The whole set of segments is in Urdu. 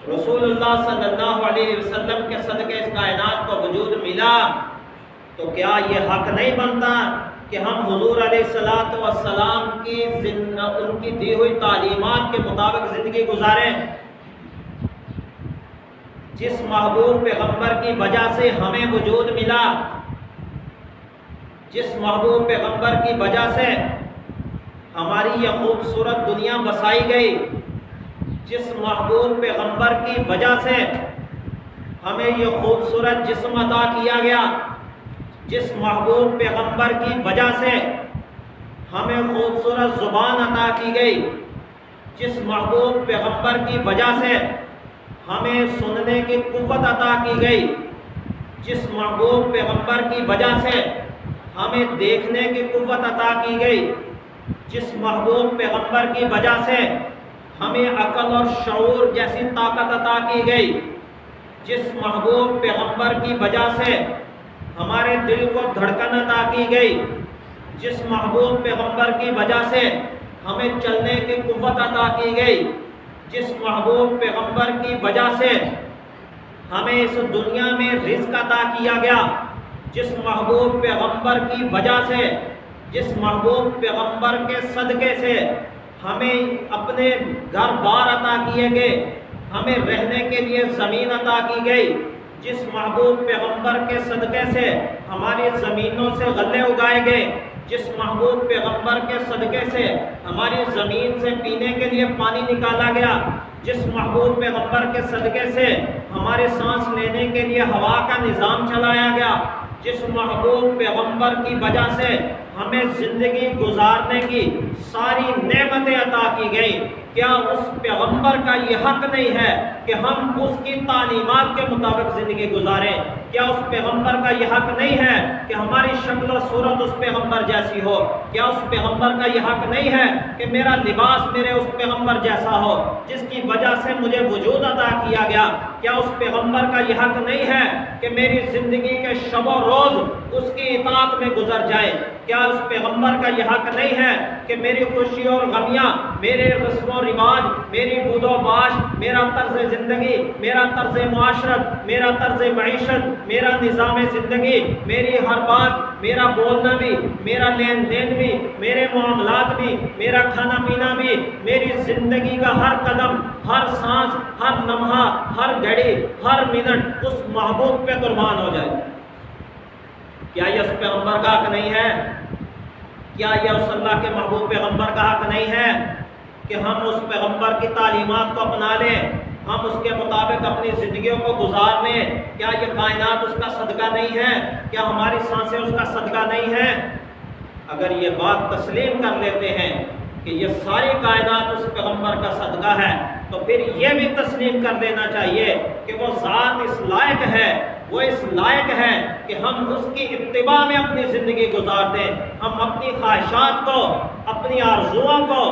رسول اللہ صلی اللہ علیہ وسلم کے صدقے اس کائنات کو وجود ملا، تو کیا یہ حق نہیں بنتا کہ ہم حضور علیہ السلام کی ان کی دی ہوئی تعلیمات کے مطابق زندگی گزاریں؟ جس محبوب پیغمبر کی وجہ سے ہمیں وجود ملا، جس محبوب پیغمبر کی وجہ سے ہماری یہ خوبصورت دنیا بسائی گئی، جس محبوب پیغمبر کی وجہ سے ہمیں یہ خوبصورت جسم عطا کیا گیا، جس محبوب پیغمبر کی وجہ سے ہمیں خوبصورت زبان عطا کی گئی، جس محبوب پیغمبر کی وجہ سے ہمیں سننے کی قوت عطا کی گئی، جس محبوب پیغمبر کی وجہ سے ہمیں دیکھنے کی قوت عطا کی گئی، جس محبوب پیغمبر کی وجہ سے ہمیں عقل اور شعور جیسی طاقت عطا کی گئی، جس محبوب پیغمبر کی وجہ سے ہمارے دل کو دھڑکن عطا کی گئی، جس محبوب پیغمبر کی وجہ سے ہمیں چلنے کی قوت عطا کی گئی، جس محبوب پیغمبر کی وجہ سے ہمیں اس دنیا میں رزق عطا کیا گیا، جس محبوب پیغمبر کی وجہ سے، جس محبوب پیغمبر کے صدقے سے ہمیں اپنے گھر بار عطا کیے گئے، ہمیں رہنے کے لیے زمین عطا کی گئی، جس محبوب پیغمبر کے صدقے سے ہماری زمینوں سے غلے اگائے گئے، جس محبوب پیغمبر کے صدقے سے ہماری زمین سے پینے کے لیے پانی نکالا گیا، جس محبوب پیغمبر کے صدقے سے ہمارے سانس لینے کے لیے ہوا کا نظام چلایا گیا، جس محبوب پیغمبر کی وجہ سے ہمیں زندگی گزارنے کی ساری نعمتیں عطا کی گئیں، کیا اس پیغمبر کا یہ حق نہیں ہے کہ ہم اس کی تعلیمات کے مطابق زندگی گزاریں؟ کیا اس پیغمبر کا یہ حق نہیں ہے کہ ہماری شکل و صورت اس پیغمبر جیسی ہو؟ کیا اس پیغمبر کا یہ حق نہیں ہے کہ میرا لباس میرے اس پیغمبر جیسا ہو جس کی وجہ سے مجھے وجود عطا کیا گیا؟ کیا اس پیغمبر کا یہ حق نہیں ہے کہ میری زندگی کے شب و روز اس کی اطاعت میں گزر جائیں؟ کیا اس پیغمبر کا یہ حق نہیں ہے کہ میری خوشی اور غمیاں، میرے رسم و رواج، میری بود و باش، میرا طرز زندگی، میرا طرز معاشرت، میرا طرز معیشت، میرا نظام زندگی، میری ہر بات، میرا بولنا بھی، میرا لین دین بھی، میرے معاملات بھی، میرا کھانا پینا بھی، میری زندگی کا ہر قدم، ہر سانس، ہر لمحہ، ہر گھڑی، ہر منٹ اس محبوب پہ قربان ہو جائے؟ کیا یہ اس پیغمبر کا حق نہیں ہے؟ کیا یہ اس اللہ کے محبوب پیغمبر کا حق نہیں ہے کہ ہم اس پیغمبر کی تعلیمات کو اپنا لیں، ہم اس کے مطابق اپنی زندگیوں کو گزار لیں؟ کیا یہ کائنات اس کا صدقہ نہیں ہے؟ کیا ہماری سانسیں اس کا صدقہ نہیں ہے؟ اگر یہ بات تسلیم کر لیتے ہیں کہ یہ ساری کائنات اس پیغمبر کا صدقہ ہے، تو پھر یہ بھی تسلیم کر لینا چاہیے کہ وہ ذات اس لائق ہے، وہ اس لائق ہے کہ ہم اس کی اتباع میں اپنی زندگی گزار دیں، ہم اپنی خواہشات کو، اپنی آرزوؤں کو،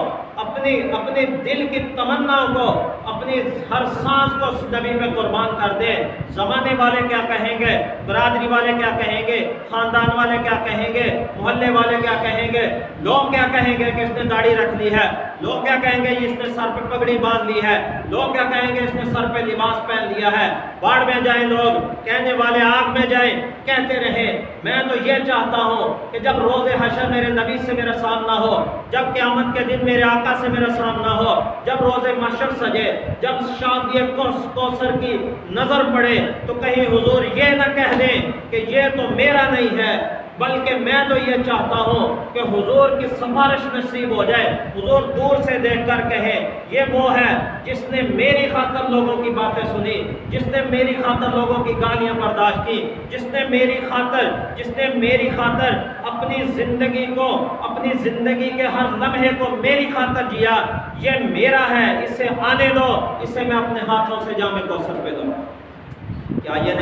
اپنے دل کی تمناؤں کو، اپنی ہر سانس کو اس نبی میں قربان کر دیں۔ زمانے والے کیا کہیں گے، برادری والے کیا کہیں گے، خاندان والے کیا کہیں گے، محلے والے کیا کہیں گے، لوگ کیا کہیں گے کہ اس نے داڑھی رکھ لی ہے، لوگ کیا کہیں گے اس نے سر پہ پگڑی باندھ لی ہے، لوگ کیا کہیں گے اس نے سر پہ لباس پہن لیا ہے۔ باڑ میں جائیں لوگ، کہنے والے آگ میں جائیں، کہتے رہے۔ میں تو یہ چاہتا ہوں کہ جب روز حشر میرے نبی سے میرا سامنا ہو، جب قیامت کے دن میرے آقا سے میرا سامنا ہو، جب روز محشر سجے، جب شافعی کوثر کی نظر پڑے، تو کہیں حضور یہ نہ کہہ دیں کہ یہ تو میرا نہیں ہے، بلکہ میں تو یہ چاہتا ہوں کہ حضور کی سفارش نصیب ہو جائے، حضور دور سے دیکھ کر کہیں یہ وہ ہے جس نے میری خاطر لوگوں کی باتیں سنی، جس نے میری خاطر لوگوں کی گالیاں برداشت کی، جس نے میری خاطر اپنی زندگی کو، اپنی زندگی کے ہر لمحے کو میری خاطر جیا۔ یہ میرا ہے، اسے آنے دو، اسے میں اپنے ہاتھوں سے جام کوثر پہ دوں۔ کیا یہ نہیں